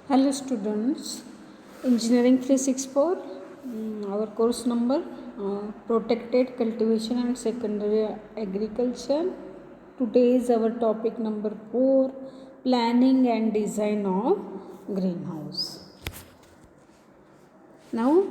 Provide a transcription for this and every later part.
Hello students, Engineering 364, our course number Protected Cultivation and Secondary Agriculture. Today is our topic number 4, Planning and Design of Greenhouse. Now,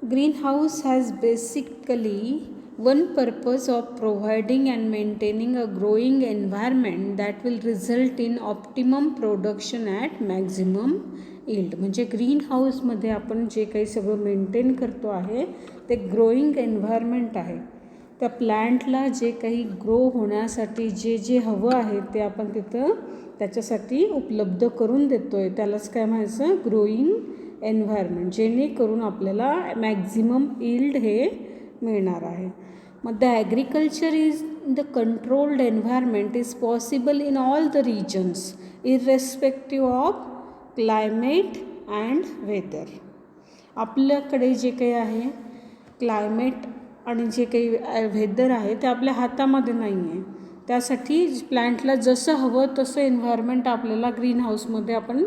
greenhouse has basically one purpose of providing and maintaining a growing environment that will result in optimum production at maximum yield. म्हणजे green हाऊसमध्ये आपण जे काही सगळं maintain करतो आहे ते growing environment आहे. त्या प्लॅन्टला जे काही ग्रो होण्यासाठी जे जे हवं आहे ते आपण तिथं त्याच्यासाठी उपलब्ध करून देतो आहे. त्यालाच काय म्हणायचं, ग्रोईंग एन्व्हायरमेंट, जेणेकरून आपल्याला मॅक्झिमम यील्ड हे मिळणार आहे. मग the agriculture is the controlled environment is possible in all the regions irrespective of climate and weather. आपल्याकडे जे काही आहे क्लायमेट आणि जे काही वेदर आहे ते आपल्या हातामध्ये नाही आहे. त्यासाठी प्लॅन्टला जसं हवं तसं एन्व्हायरमेंट आपल्याला ग्रीन हाऊसमध्ये आपण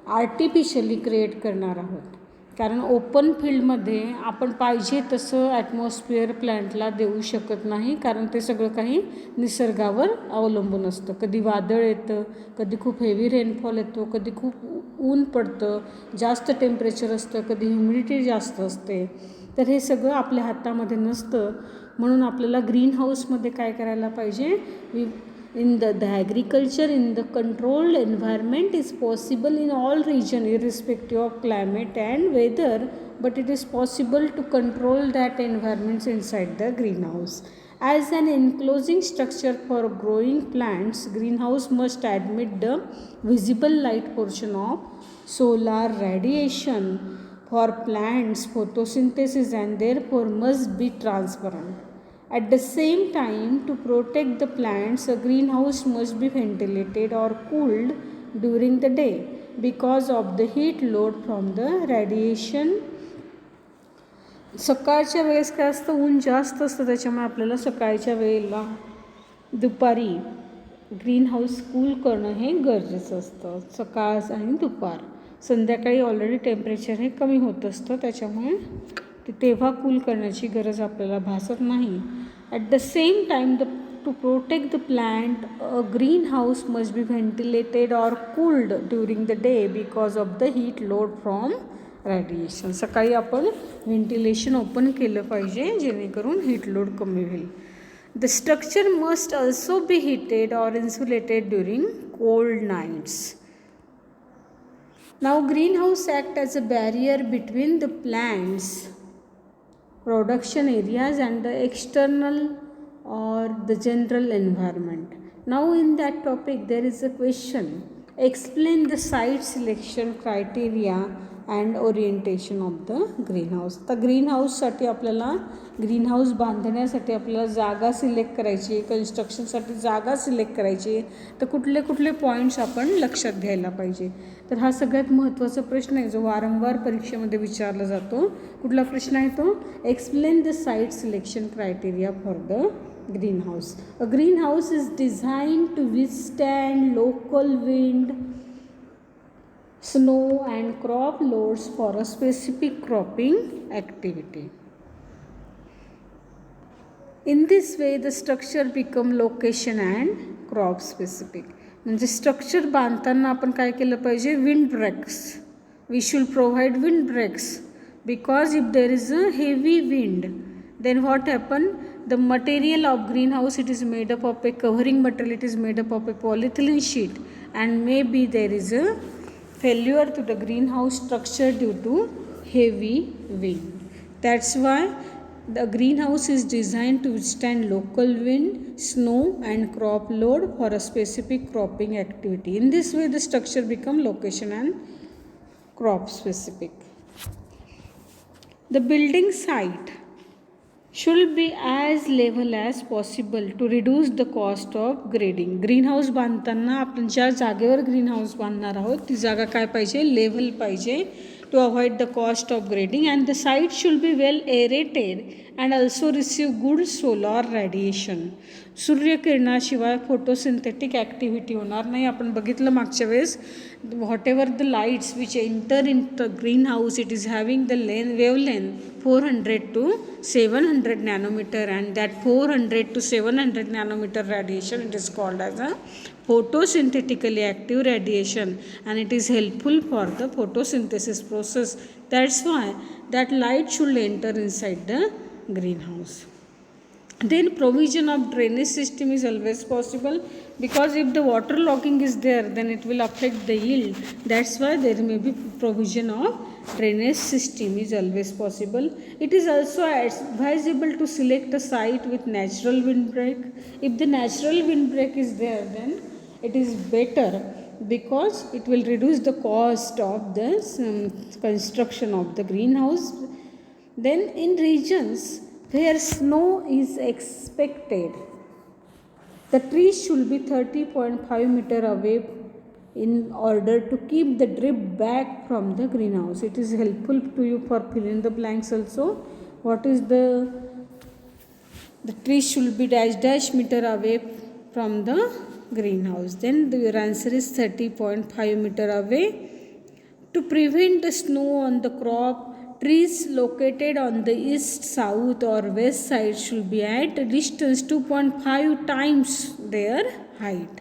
आर्टिफिशियली क्रिएट करणार आहोत. कारण ओपन फील्डमध्ये आपण पाहिजे तसं ॲटमॉस्फिअर प्लॅन्टला देऊ शकत नाही, कारण ते सगळं काही निसर्गावर अवलंबून असतं. कधी वादळ येतं, कधी खूप हेवी रेनफॉल येतो, कधी खूप ऊन पडतं, जास्त टेम्परेचर असतं, कधी ह्युमिडिटी जास्त असते. तर हे सगळं आपल्या हातामध्ये नसतं. म्हणून आपल्याला ग्रीन हाऊसमध्ये काय करायला पाहिजे, in the agriculture in the controlled environment is possible in all region irrespective of climate and weather, but it is possible to control that environments inside the greenhouse. As an enclosing structure for growing plants, greenhouse must admit the visible light portion of solar radiation for plants photosynthesis and therefore must be transparent. At the same time, to protect the plants, a greenhouse must be ventilated or cooled during the day because of the heat load from the radiation. सकाळच्या वेळेस काय असतं, ऊन जास्त असतं, त्याच्यामुळे आपल्याला सकाळच्या वेळेला दुपारी ग्रीनहाऊस कूल करणं हे गरजेचं असतं. सकाळ आणि दुपार. संध्याकाळी ऑलरेडी टेम्परेचर हे कमी होत असतं, त्याच्यामुळे तेव्हा कूल करण्याची गरज आपल्याला भासत नाही. At the same time to protect the plant a greenhouse must be ventilated or cooled during the day because of the heat load from radiation. सकाळी आपण व्हेंटिलेशन ओपन केलं पाहिजे, जेणेकरून हीट लोड कमी होईल. The structure must also be heated or insulated during cold nights. Now greenhouse act as a barrier between the plants production areas and the external or the general environment. Now in that topic there is a question, explain the site selection criteria and orientation of the greenhouse. तर ग्रीनहाऊससाठी आपल्याला greenhouse बांधण्यासाठी आपल्याला जागा select करायची, कन्स्ट्रक्शनसाठी जागा select करायची, तर कुठले कुठले पॉईंट्स आपण लक्षात घ्यायला पाहिजे. तर हा सगळ्यात महत्त्वाचा प्रश्न आहे जो वारंवार परीक्षेमध्ये विचारला जातो. कुठला प्रश्न आहे तो, explain the site selection criteria for the greenhouse. A greenhouse is designed to withstand local wind, snow and crop loads for a specific cropping activity. In this way the structure become location and crop specific. म्हणजे structure बांधताना आपण काय केलं पाहिजे, wind breaks. We should provide wind breaks because if there is a heavy wind then what happen, the material of greenhouse, it is made up of a covering material, it is made up of a polyethylene sheet, and maybe there is a failure to the greenhouse structure due to heavy wind. That's why the greenhouse is designed to withstand local wind, snow and crop load for a specific cropping activity. In this way the structure become location and crop specific. The building site should be as level as possible to reduce the cost of grading. Greenhouse बांधताना आपण ज्या जागेवर greenhouse बांधणार आहोत ती जागा काय पाहिजे, लेव्हल पाहिजे. to avoid the cost of grading, and the site should be well aerated and also receive good solar radiation. सूर्यकिरणाशिवाय फोटोसिंथेटिक ॲक्टिव्हिटी होणार नाही. आपण बघितलं मागच्या वेळेस, whatever the lights which enter in the greenhouse, it is having the wavelength 400 to 700 nanometer, and that 400 to 700 nanometer radiation, it is called as a photosynthetically active radiation, and it is helpful for the photosynthesis process. That's why that light should enter inside the greenhouse. Then provision of drainage system is always possible, because if the water logging is there, then it will affect the yield. That's why there may be provision of drainage system is always possible. It is also advisable to select a site with natural windbreak. If the natural windbreak is there, then it is better, because it will reduce the cost of the construction of the greenhouse. Then in regions where snow is expected, the trees should be 30.5 meter away in order to keep the drip back from the greenhouse. It is helpful to you for fill in the blanks also. What is the trees should be dash meter away from the greenhouse. Then your answer is 30.5 meter away. To prevent the snow on the crop, trees located on the east, south or west side should be at a distance 2.5 times their height.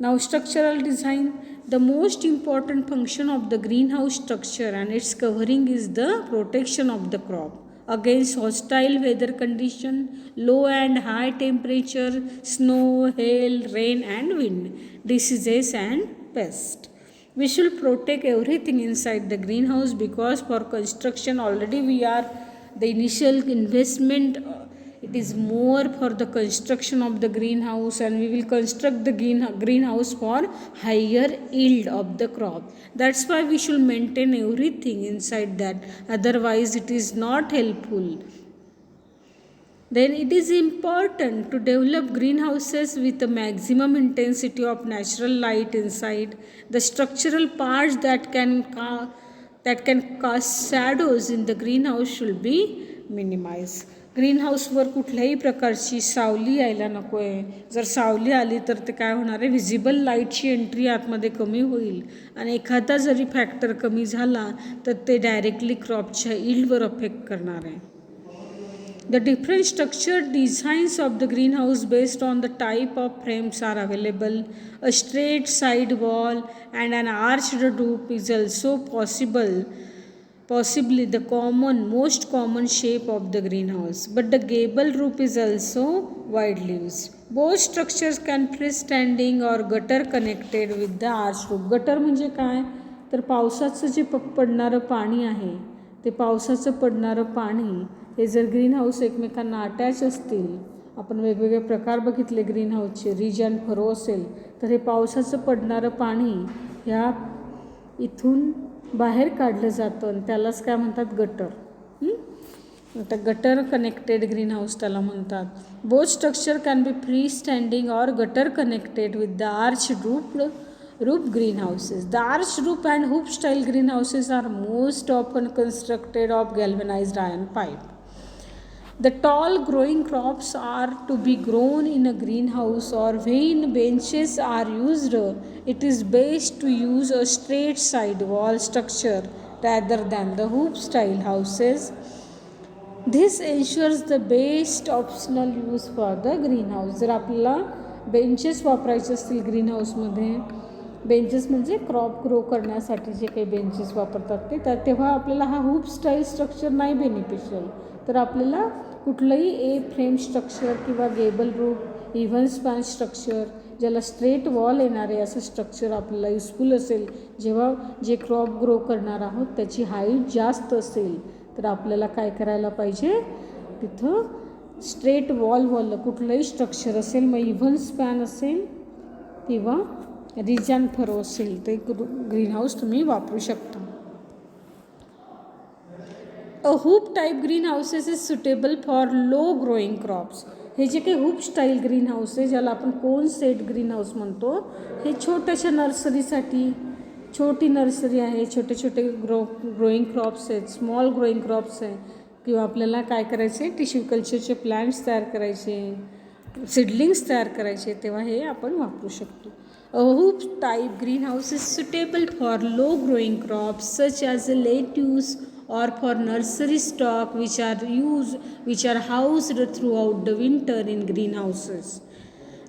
Now structural design. The most important function of the greenhouse structure and its covering is the protection of the crop against hostile weather condition, low and high temperature, snow, hail, rain and wind, diseases and pests. We should protect everything inside the greenhouse, because for construction already we are the initial investment, it is more for the construction of the greenhouse, and we will construct the greenhouse for higher yield of the crop. That's why we should maintain everything inside that, otherwise it is not helpful. Then it is important to develop greenhouses with a maximum intensity of natural light inside. The structural parts that can cast shadows in the greenhouse should be minimized. ग्रीनहाऊसवर कुठल्याही प्रकारची सावली यायला नको आहे. जर सावली आली तर ते काय होणार आहे, व्हिजिबल लाईटची एंट्री आतमध्ये कमी होईल, आणि एखादा जरी फॅक्टर कमी झाला तर ते डायरेक्टली क्रॉपच्या यील्डवर अफेक्ट करणार आहे. The different structured designs of the greenhouse based on the type of frames are available. A straight side wall and an arched roof is also possibly the most common shape of the greenhouse, but the gable roof is also widely used. Both structures can be freestanding or gutter connected with the arched roof. Gutter म्हणजे काय तर पावसाचं जे पडणारं पाणी आहे, ते पावसाचं पडणारं पाणी हे जर ग्रीनहाऊस एकमेकांना अटॅच असतील, आपण वेगवेगळे प्रकार बघितले ग्रीनहाऊसचे, रिज अँड फरो असेल तर हे पावसाचं पडणारं पाणी ह्या इथून बाहेर काढलं जातं, आणि त्यालाच काय म्हणतात, गटर. आता गटर कनेक्टेड ग्रीनहाऊस त्याला म्हणतात. Both structure can be free standing or gutter connected with the arch roof greenhouses. The arched roof and hoop style greenhouses are most often constructed of galvanized iron pipe. The tall growing crops are to be grown in a greenhouse, or when benches are used, it is best to use a straight side wall structure rather than the hoop style houses. This ensures the best optional use for the greenhouse. जर आपल्याला benches वापरायचे असतील ग्रीनहाऊसमध्ये, benches म्हणजे crop grow करण्यासाठी जे काही benches वापरतात ते, तर तेव्हा आपल्याला हा हुप स्टाईल स्ट्रक्चर नाही बेनिफिशियल. तर आपल्याला कुठलंही ए फ्रेम स्ट्रक्चर किंवा Gable roof, even span structure, ज्याला स्ट्रेट वॉल येणार आहे असं स्ट्रक्चर आपल्याला युजफुल असेल. जेव्हा जे क्रॉप ग्रो करणार आहोत त्याची हाईट जास्त असेल तर आपल्याला काय करायला पाहिजे, तिथं स्ट्रेट वॉल कुठलंही स्ट्रक्चर असेल, मग इव्हन स्पॅन असेल किंवा रिज अँड फरो असेल ते ग्रीनहाऊस तुम्ही वापरू शकता. A hoop type greenhouses is suitable for low growing crops. हे जे काही हुप स्टाईल ग्रीन हाऊस आहे, ज्याला आपण कोन सेट ग्रीन हाऊस म्हणतो, हे छोट्याशा नर्सरीसाठी छोटी नर्सरी आहे, छोटे छोटे ग्रोईंग क्रॉप्स आहेत, स्मॉल ग्रोईंग क्रॉप्स आहे, किंवा आपल्याला काय करायचे टिश्यू कल्चरचे प्लांट्स तयार करायचे, सीडलिंग्स तयार करायचे, तेव्हा हे आपण वापरू शकतो. A hoop type greenhouse is suitable for low growing crops such as lettuce or for nursery stock which are housed throughout the winter in greenhouses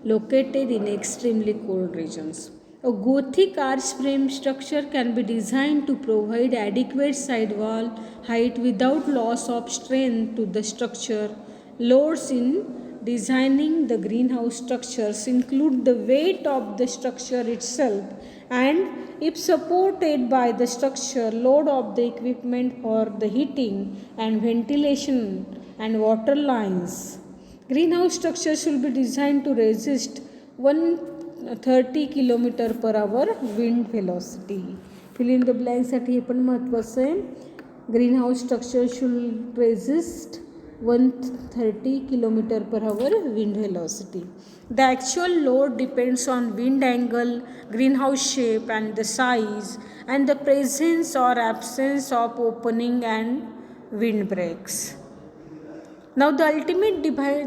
located in extremely cold regions. A Gothic arch frame structure can be designed to provide adequate sidewall height without loss of strength to the structure. Loads in designing the greenhouse structures include the weight of the structure itself and, if supported by the structure, load of the equipment for the heating and ventilation and water lines. Greenhouse structure should be designed to resist 130 km/h wind velocity. Fill in the blank साठी हे पण महत्त्वाचं आहे. Greenhouse structure should resist 130 km/h wind velocity. The actual load depends on wind angle, greenhouse shape and the size, and the presence or absence of opening and windbreaks. Now the ultimate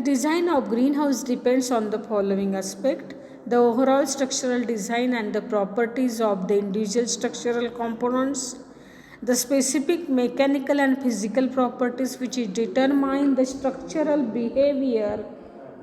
design of greenhouse depends on the following aspect: the overall structural design and the properties of the individual structural components, the specific mechanical and physical properties which determine the structural behavior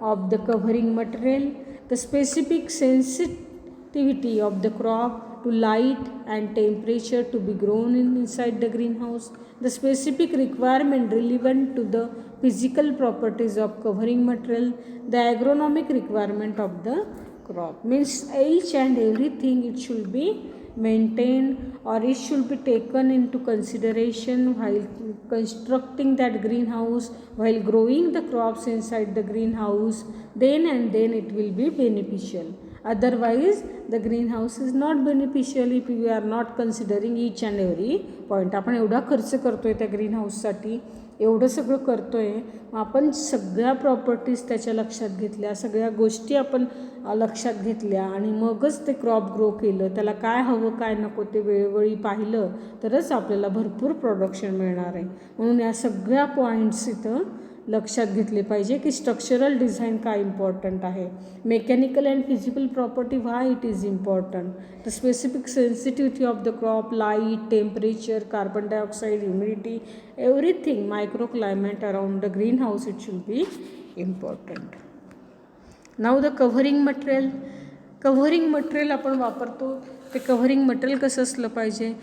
of the covering material, the specific sensitivity of the crop to light and temperature to be grown inside the greenhouse, the specific requirement relevant to the physical properties of covering material, the agronomic requirement of the crop. Means each and everything it should be maintained, or it should be taken into consideration while constructing that greenhouse, while growing the crops inside the greenhouse. Then it will be beneficial. Otherwise the greenhouse is not beneficial if we are not considering each and every point. आपण एवढा खर्च करतोय त्या ग्रीनहाऊससाठी, एवढं सगळं करतोय, आपण सगळ्या प्रॉपर्टीज त्याच्या लक्षात घेतल्या, सगळ्या गोष्टी आपण लक्षात घेतल्या आणि मगच ते क्रॉप ग्रो केलं. त्याला काय हवं काय नको ते वेळोवेळी पाहिलं तरच आपल्याला भरपूर प्रोडक्शन मिळणार आहे. म्हणून या सगळ्या पॉईंट्स इथं लक्षात घेतले पाहिजे की स्ट्रक्चरल डिझाईन काय इम्पॉर्टंट आहे, mechanical and physical property why it is important, the specific sensitivity of the crop, light, temperature, carbon dioxide, humidity, everything, microclimate around the greenhouse, it should be important. Now the covering material आपण वापरतो ते covering material कसं असलं पाहिजे,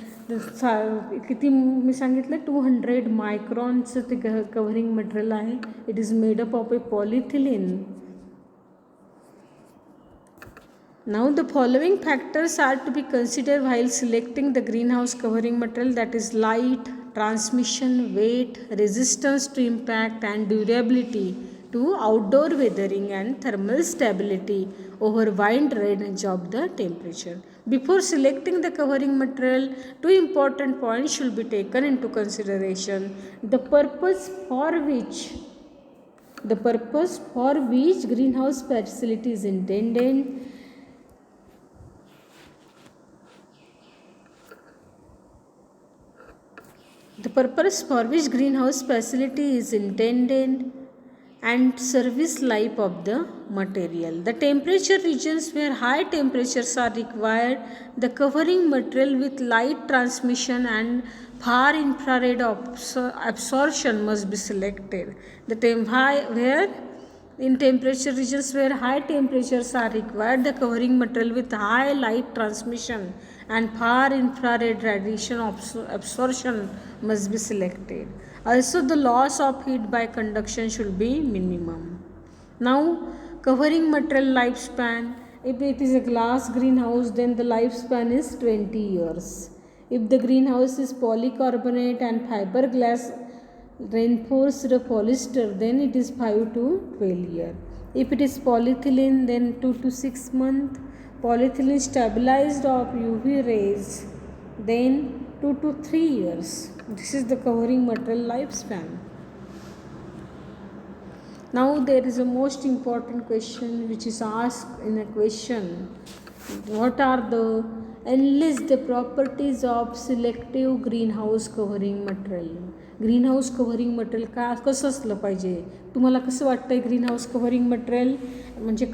किती मी सांगितलं 200 मायक्रॉनचं ते covering material आहे. It is made up of A polyethylene. Now the following factors are to be considered while selecting the greenhouse covering material, that is light, transmission, weight, resistance to impact and durability to outdoor weathering and thermal stability over wide range of the temperature. Before selecting the covering material, two important points should be taken into consideration: the purpose for which greenhouse facility is intended, the purpose for which greenhouse facility is intended, and service life of the material. The temperature regions where high temperatures are required, the covering material with light transmission and far infrared absorption must be selected. Where in temperature regions where high temperatures are required, the covering material with high light transmission and far infrared radiation absorption must be selected. Also the loss of heat by conduction should be minimum. Now covering material lifespan: if it is a glass greenhouse, then the lifespan is 20 years. If the greenhouse is polycarbonate and fiberglass reinforced polyester, then it is 5 to 12 years. If it is polyethylene, then 2 to 6 months. Polyethylene stabilized of UV rays, then 2 to 3 years. This is the covering material lifespan. Now there is a most important question which is asked in a question: what are the analyst the properties of selective green house covering material. Green house covering material कसं असलं पाहिजे, तुम्हाला कसं वाटतं आहे green house covering material म्हणजे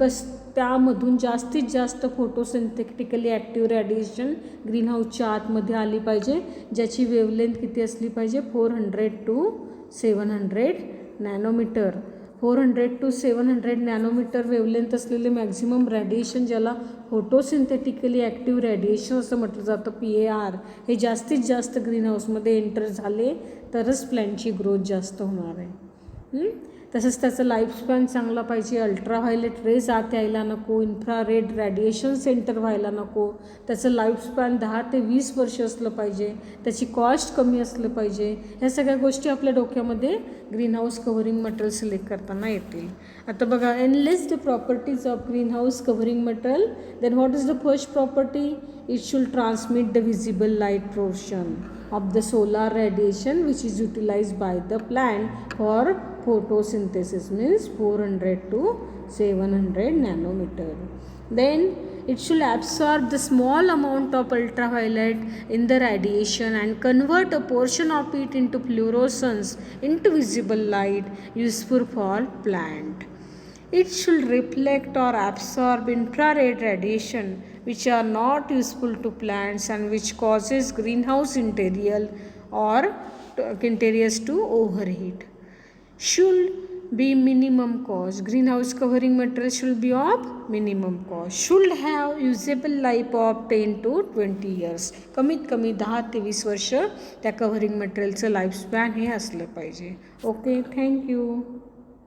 त्यामधून जास्तीत जास्त फोटोसिंथेटिकली ॲक्टिव्ह रेडिएशन ग्रीन हाऊसच्या आतमध्ये आली पाहिजे, ज्याची वेवलेंथ किती असली पाहिजे 400 to 700 nanometre. 400 to 700 nanometre wavelength असलेले मॅक्झिमम रेडिएशन, ज्याला फोटोसिंथेटिकली ॲक्टिव्ह रेडिएशन असं म्हटलं जातं PAR, हे जास्तीत जास्त ग्रीन हाऊसमध्ये एंटर झाले तरच प्लॅन्टची ग्रोथ जास्त होणार आहे. तसंच त्याचं लाईफस्पॅन चांगला पाहिजे, अल्ट्राव्हायलेट रेज आत यायला नको, इन्फ्रारेड रेडिएशन सेंटर व्हायला नको, त्याचं लाईफस्पॅन 10 ते 20 वर्ष असलं पाहिजे, त्याची कॉस्ट कमी असलं पाहिजे. ह्या सगळ्या गोष्टी आपल्या डोक्यामध्ये greenhouse covering material select करताना येतील. आता बघा, enlist the properties of greenhouse covering material. Then what is the first property? It should transmit the visible light portion of the solar radiation which is utilized by the plant for photosynthesis, means 400 to 700 nanometer. Then it should absorb the small amount of ultraviolet in the radiation and convert a portion of it into fluorescence, into visible light useful for plant. It should reflect or absorb infrared radiation which are not useful to plants and which causes greenhouse interiors to overheat. Should be minimum cost. Greenhouse covering material should be of minimum cost. Should have usable life of 10 to 20 years. कमीत कमी 10 ते 20 वर्ष त्या covering मटेरियलचं लाईफस्पॅन हे असलं पाहिजे. Okay, thank you.